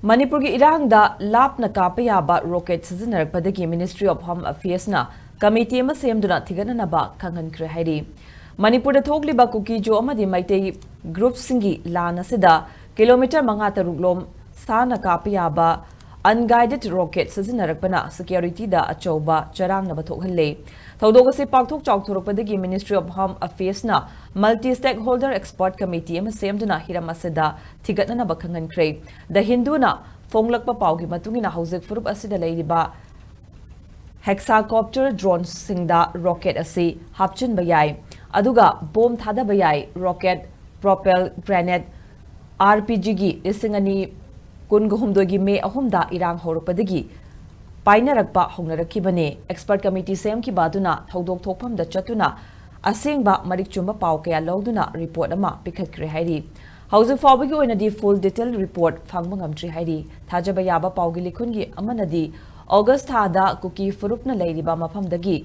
Manipur ki erang da laapna kappa yaba rocket sijin-narakpadagi Ministry of Home Affairs na committee ama Semduna Thigatnaba Khanghankhre Hairi. Manipur da thokliba kuki jo amadi maitei group singi lana sida kilometer manga taruglom sana kappa yaba unguided rocket sijin-narakpana security da achauba charang na bathokhalle. Thodogasi pakthok chawthorokpadagi Ministry of Home Affairs na multi-stakeholder expert committee ama Semduna hiramasida Thigatnaba Khanghankhre the Hindu na fonglakpa paugi matungina hauzik furup asida leiriba hexacopter drone singda rocket asi hapchin bayai aduga bomb thada bayai rocket propel grenade RPG gi isingani kunguhumdogi me ahumda irang horupadagi painarakpa hongnarakibane expert committee sem ki baduna thodok thokpham da chatuna asengba marikchumba pau kaya loduna report ama pikhatkre hairi hauzik fawbagi oinadi full detail report phangba ngamtri hairi thajaba yaba paugi likhungi amanadi August thada kuki furupna leiriba mafamdagi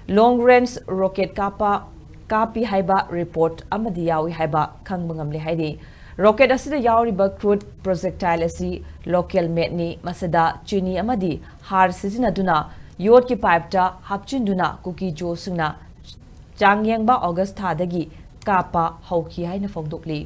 long range rocket kapi haiba report amadi yawi haiba khangba ngamle hairi rocket asida yawriba crude projectile asi local made ni masada chini amadi har sizinaduna yod ki pipe ta hapchinduna kuki jo singna changyangba August thadagi kappa hauki haina fogdokli